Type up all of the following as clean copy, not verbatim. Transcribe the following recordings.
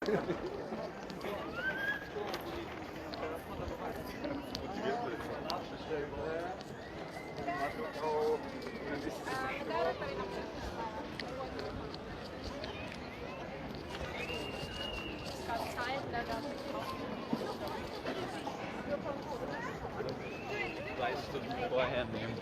Weißt du vorher nehmen.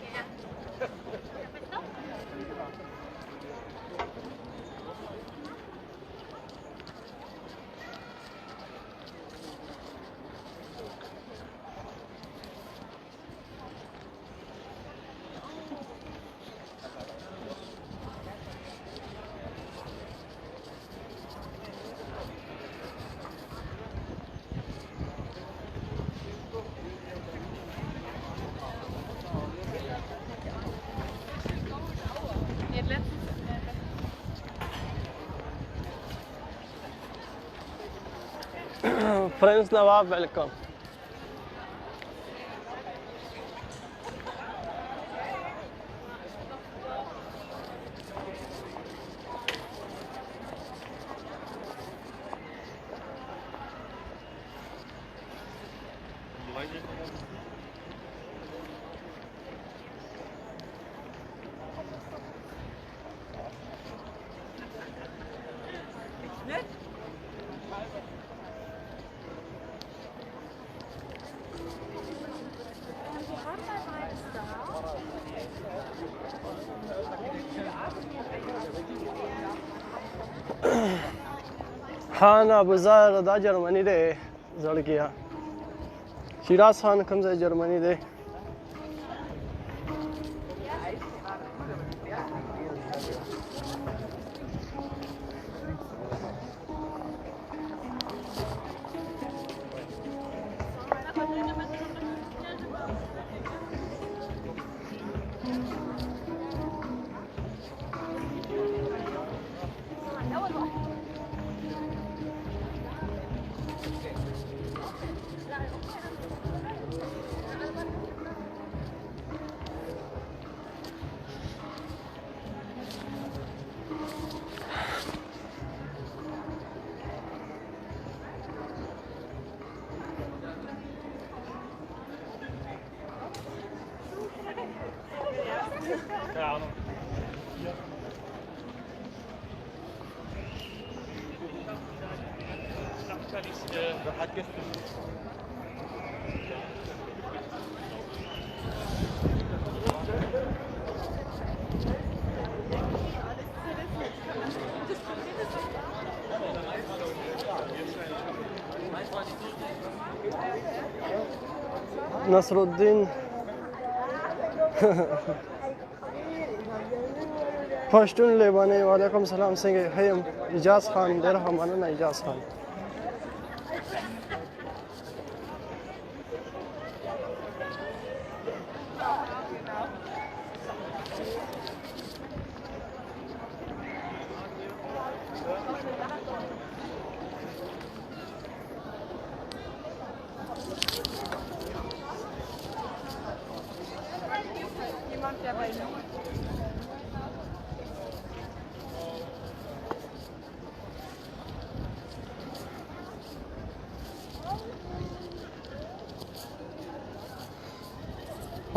Friends Nawab, welcome. خان ابو زهر دا جرمني دی زړګیا شیراز خان کوم ځای جرمني دی نصرالدین پښتون لیبانی وعلیکم السلام څنګه یم اجاز خان ډېر ښه مننه اجاز خان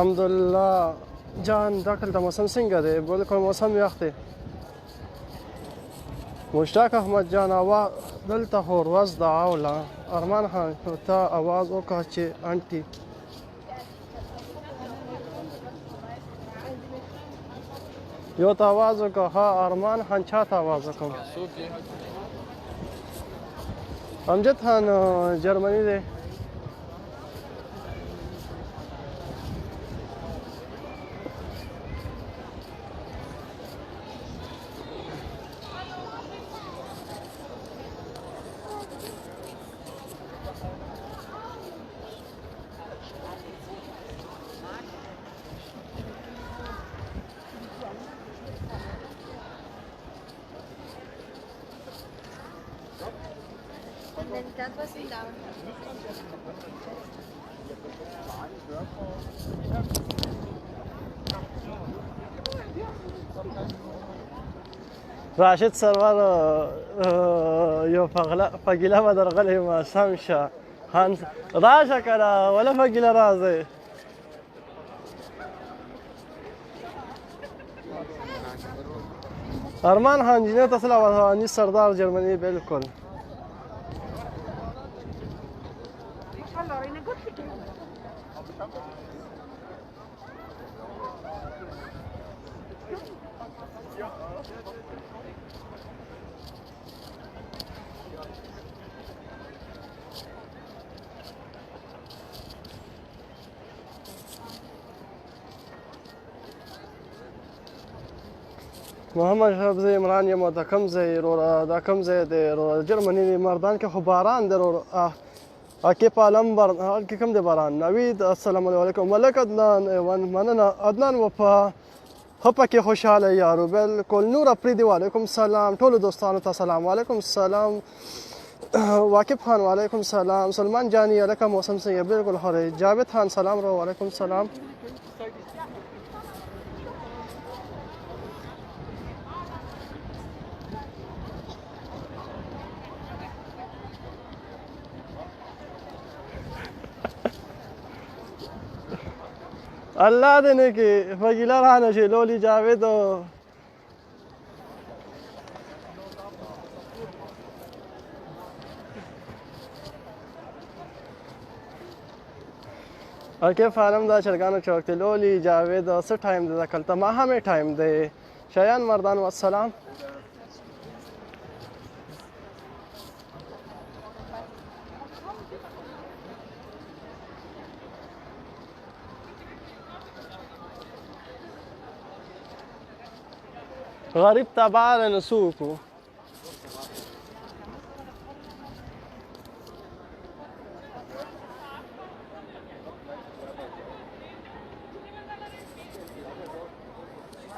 الحمدلله جان داخل موسم څنګه دی بالکل موسم یخ دی مشتاق احمد جان اوا دلته هورواز د اوله ارمان خان ته आवाज وکړه چې انټي یو ته आवाज وکړه ها ارمان خان چا ته आवाज وکړه امجد خان جرمني دی راشد سرور یو فګیله به درغلی ما سم شه خان راشه کنه وله فګیله راځئ ارمان خان جنید تصل افغانی سردار جرمنی بالکل محمد شهاب زه عمران یم دا کوم ځای وروره دا کوم ځای دی وروره جرمني دی مردان کې خو باران دی وروره عاقب عالم کې کوم دی باران نوید السلام علیکم ملک عدنان مننه عدنان وفا ښه پکې خوشحاله یارو بالکل نور افریدي وعلیکم السلام ټولو دوستانو ته سلام وعلیکم السلام واقف خان وعلیکم السلام سلمان جانی علیکم موسم څنګه بالکل ښه دی جاوید خان سلام رو وعلیکم السلام الله دې نه کې فګیله رانه شي لولي جاوید عاقب عالم دا چرګانو چوک دی لولي جاوید څه ټایم دی دا کلته ماښامې ټایم دی شیان مردان والسلام غریب تبع له نسوکو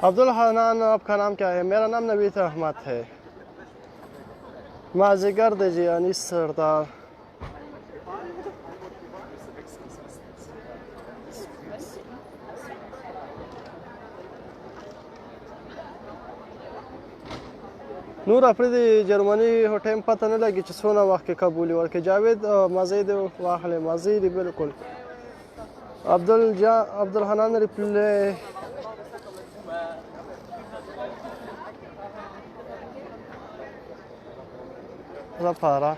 عبدالحنان आपका नाम क्या है मेरा नाम नवीद अहमद है माजिगर दीजिए अनीस सरदार نور افریدي جرمني هو ټایم پته نه لګي چې څونه وخت کې قبولي ورکړي جاوید مزې دې واخلې مزې دې بالکل عبدالحنان ریپلی رفاره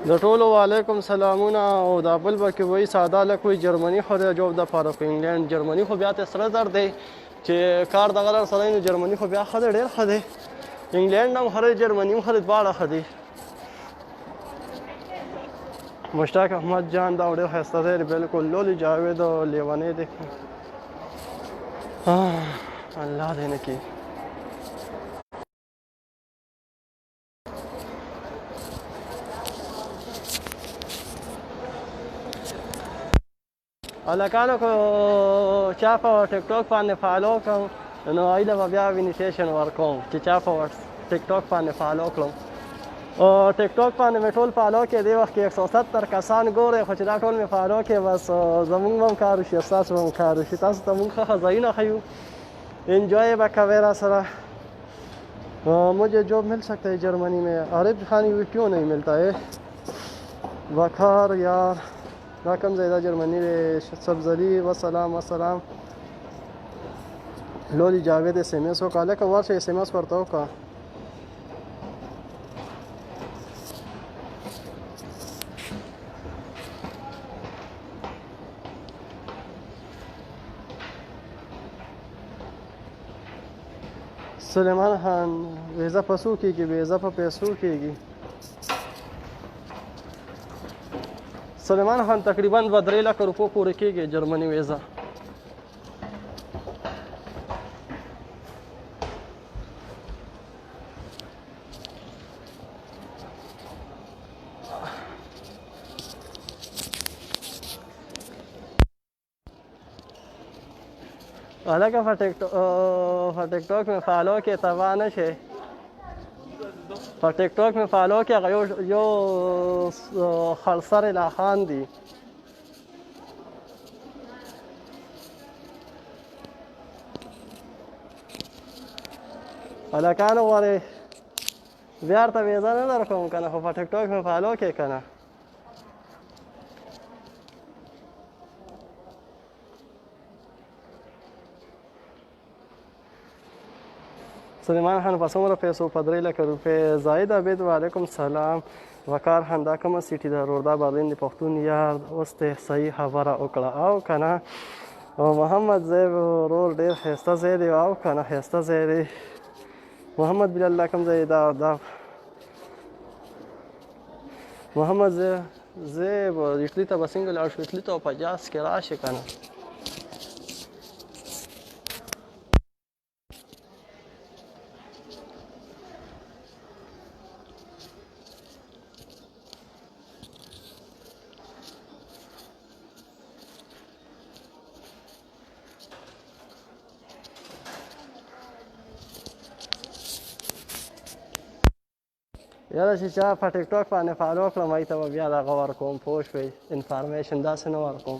د ټولو وعلیکم سلامونه او دا بل به کې وایي ساده لک وایي جرمني خو د جوب دپاره خو انګلینډ جرمني خو بیا ته سره زر دی چې کار دغه لر سره نو جرمني خو بیا ښه دی ډېر ښه دی انګلینډ هم ښه دی جرمني هم ښه دی دواړه ښه دي مشتاق احمد جان دا ډېر ښایسته دی بالکل لولي جاوید لیونی دی الله دې نه کړي هلکانو که چا په ټیک ټاک باندې فالو کړم نو هغوی به بیا انویټیشن ورکوم چې چا په ټیک ټاک باندې فالو کړم ټیک ټاک باندې مې ټول فالو کړي دې وخت کې 170 کسان ګورئ خو چې دا ټول مې فالو کړي بس زمونږ به هم کار وشي ستاسو به هم کار وشي تاسو ته مونږ ښه ښه ځایونه ښیو انجوائے به کوئ را سره मुझे जॉब मिल सकता है जर्मनी में आरिफ खान ये क्यों नहीं मिलता है वखार यार रकम ज़्यादा जर्मनी में सब्जली वसलाम वसलाम लोली जावेद SMS हो काले का वार से SMS करता हो का سلیمان خان ویزا پسو کېږي ویزا په پیسو کېږي سلیمان خان تقریبا 2 لک روپو پورې کېږي جرمني ویزا هلکه په ټیک ټاک مې فالو کې تبا نه شي په ټیک ټاک مې فالو کې هغه یو خلصر اله خان دی هلکانو غواړئ بیا ورته ویزه نه درکوم که نه خو په ټیک ټاک مې فالو کې که نه سلیمان خان په څومره پیسو په 3 لکه روپۍ زاهد عبید وعلیکم سلام وقار خان دا کومه سیټي ده روړدا برلین د پښتون یار اوس ته صحیح خبره وکړه او که نه او محمد زیب ورور ډېر ښایسته ځای دی او که نه ښایسته ځای دی محمد بلال الله کوم ځای دا محمد زیب اټلي ته به څنګه لاړ شو اټلي ته په جاز کې راشې که نه یاره چې چا په ټیک ټاک باندې فالو کړم هغوی ته به بیا دغه ورکوم پوه شوئ انفارمیشن داسې نه ورکوم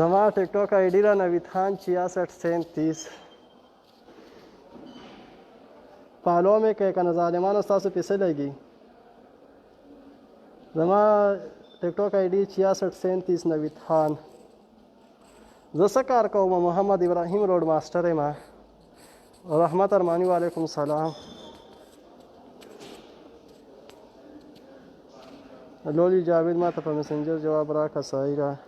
زما ټیک ټاک آی ډي ده نوید خان 6637 فالو مې کوئ که نه ظالمانو ستاسو پیسې لګي زما ټیک ټاک آی ډي 6637 نوید خان زه څه کار کوم محمد ابراهیم روډ ماسټر یم رحمت ارمانی وعلیکم سلام لولی جاوید ما ته په مسنجر جواب راکړه صحیح ده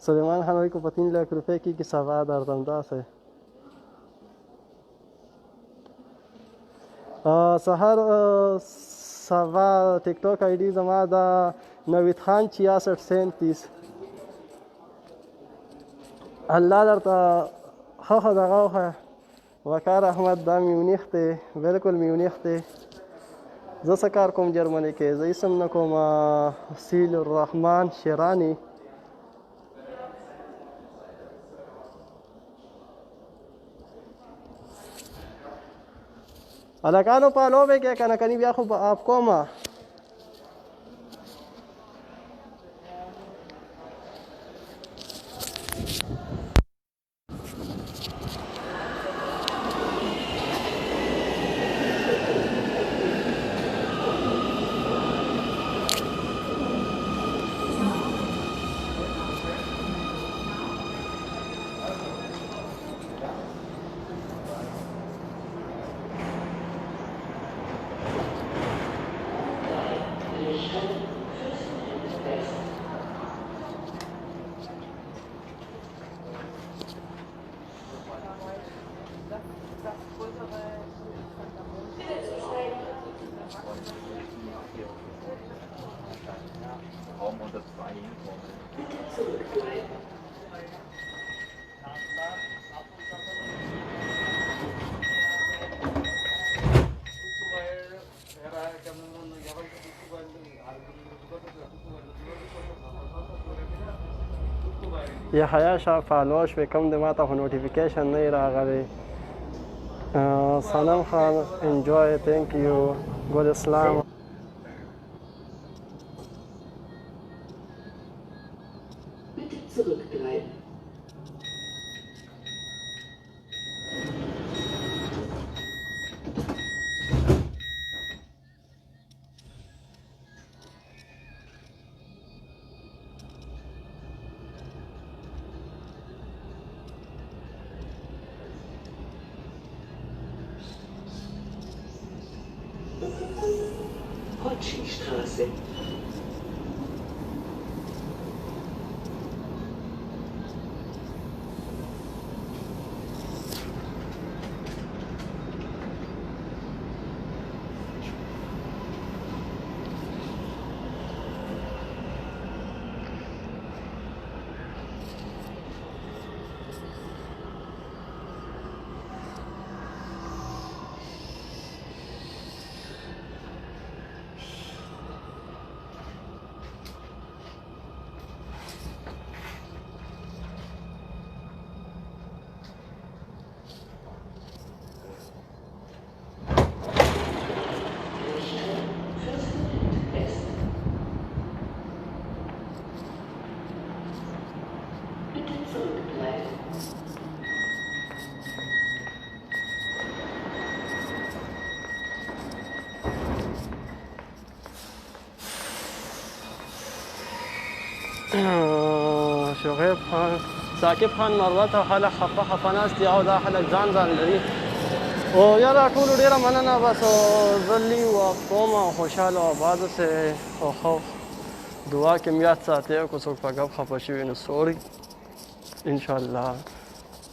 سلیمان خان وایي که په 3 लाख روپۍ کېږي سبا درځم داسې سهار سبا ټیک ټاک آی ډي زما د نوید خان 6637 الله درته ښه دغه وښیه وقار احمد دا میونیخ دی بلکل میونیخ دی زه څه کار کوم جرمني کې زه اسم نه کوم سیل الرحمن شیرانی هلکانو پالو به کې که نه کني بیا خو به آپ کومه یحیی شاه فالو شوې کوم د ماته خو نوټیفیکیشن نه راغلی صنم خان انجوy thank you ګل اسلام Bitte zurückbleiben. Hotschiestraße. شعیب خان ثاقب خان مروت او خلک خفه ناست دي او دا خلک ځان لري او یاره ټولو ډېره مننه بس زه وخت کوم او خوشحاله او آباد اوسئ او ښه دعا کې مې یاد ساتئ که څوک په ګپ خفه شوي نو سوري انشاءالله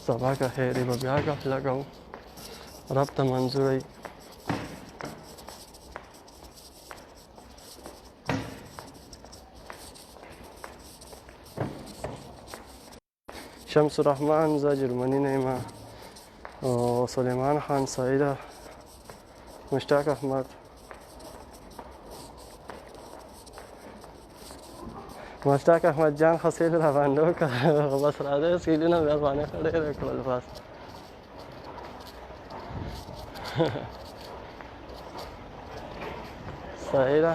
سبا که خیر به بیا ګپ لګوو رب ته منظور وي شمس الرحمن زه جرمني نه یم او سلیمان خان سعیده مشتاق احمد مشتاق احمد جان خو سیل راباندې وکړه بس راځئ سیلونه مې ورباندې ښه ډېر کړل بس سعیده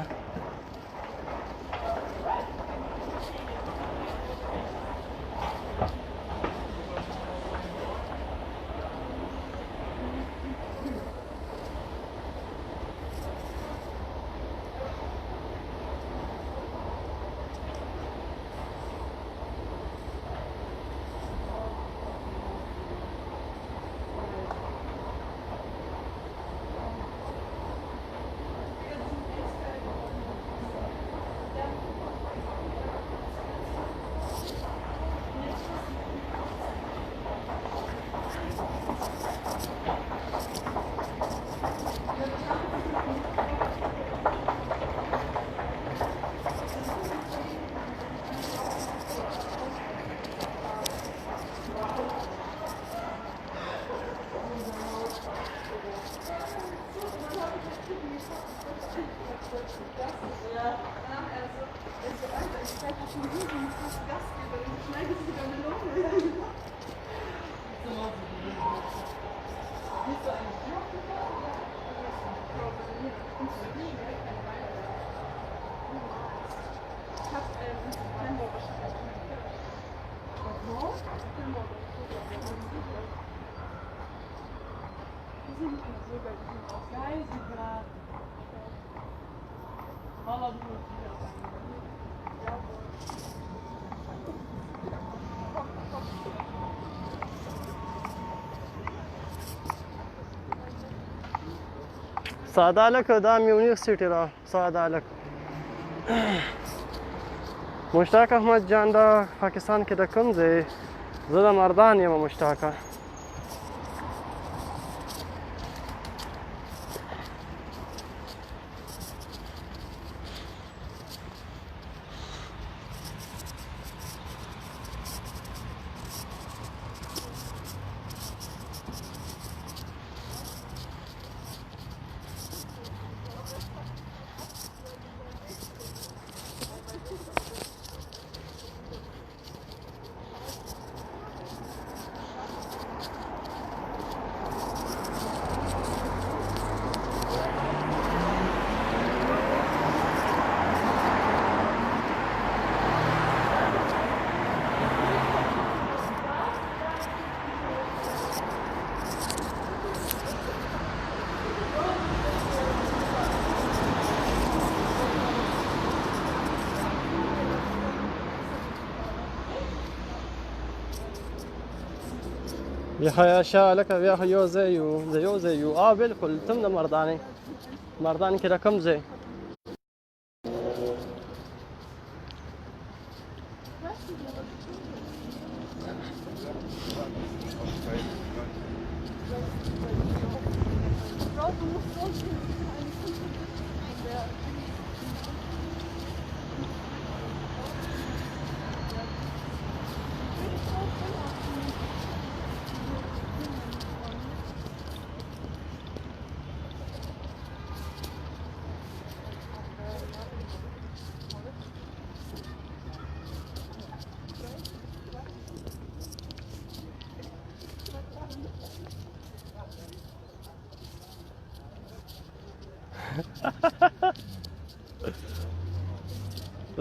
ساده لک دا میونیخ سیټي را ساده لک مشتاق احمد جان دا پاکستان کې د کوم ځای زه د مردان یم مشتاقه بیا شا لکه بیا خو یو ځای یو د یو ځای یو بالکل ته هم د مردان کې د کوم ځای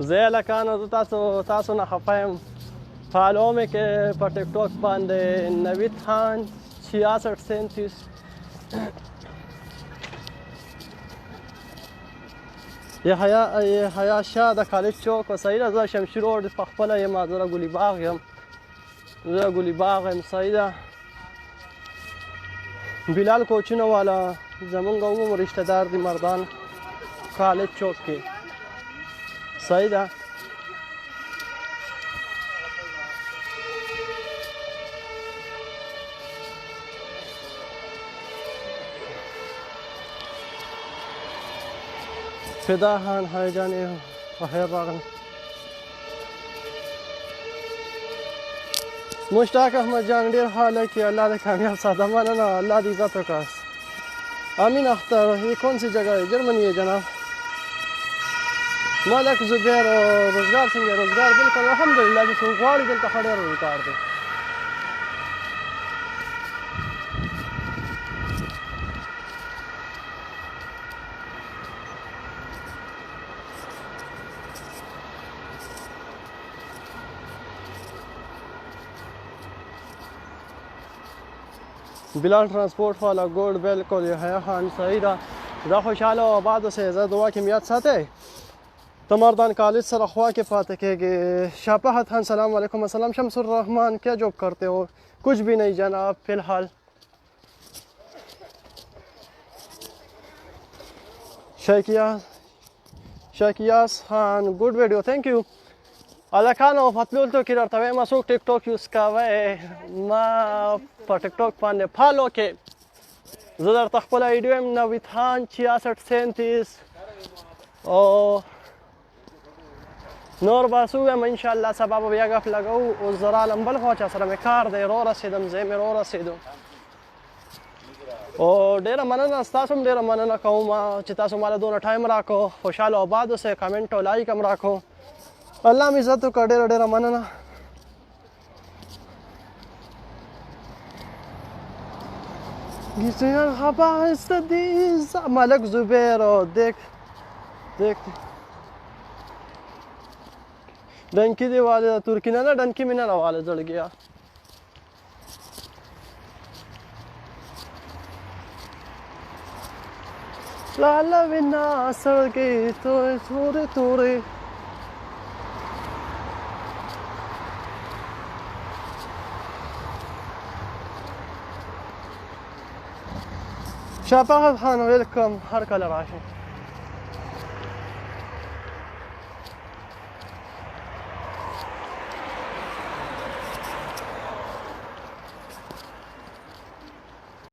زه لکانو تاسو نه خفه یم فالو مې کې په ټیک ټاک باندې نوید خان 66 37 حیا شاه د کالج چوک صحیح ده. زه شمشیر روډ په خپله یم، زه د ګلي باغ یم، زه ګلي باغ یم. صحیح ده. بلال کوچونه والا زمونږ هم رشته دار دي مردان کالج چوک کې. صحیح ده. فدا خان های جان بخیر راغلی. مشتاق احمد جان ډېر حال کې الله دې کامیاب ساته. مننه، الله دې عزت وکړي. امین اختر یہ کون سی جگہ ہے؟ جرمنی ہے جناب. ملک زبیر روزگار څنګه؟ روزگار بالکل الحمدلله چې څوک غواړي دلته ښه ډېر روزګار دی. بلال ٹرانسپورٹ والا گوڈ بالکل یہ ہے خان. صحیح ده. دا خوشحاله او آباد اوسئ. زه دعا کې میاد ساتئ. ته مردان کالج سره خوا کې پاتې کېږي. شاپهت خان سلام علیکم. السلام شمس الرحمان کیا جاب کرتے ہو؟ کچھ بھی نہیں جناب فی الحال. شاکیاس خان ګوډ ویډیو تھینک یو. الکانو فتلولتو کې درته وایم څوک ټیک ټاک یوز کوئ ما په ټیک ټاک باندې فالو کې. زه درته خپله آی ډي وایم نوید خان 6637 او نور به څه ووایم انشاءالله سبا به بیا ګپ لګوو. اوس زه رالم بل خوا چا سره مې کار دی راورسېدم ځای مې راورسېدو. او ډېره مننه ستاسو هم ډېره مننه کوم چې تاسو ماله دونه ټایم راکړو. خوشحاله آباد اوسئ. کمنټ او لایک هم راکړو. الله مې عزت وکړه. ډېره ډېره مننه. ګیسیان خبا استدیز ملک زبیر دیکھ ڈنکی دی والے ترکی نه ڈنکی مې نه راواله زړ گیا. لالا وینا سړګي تو تورې تورې شاپهت خان ویلکم. هر کله راشئ.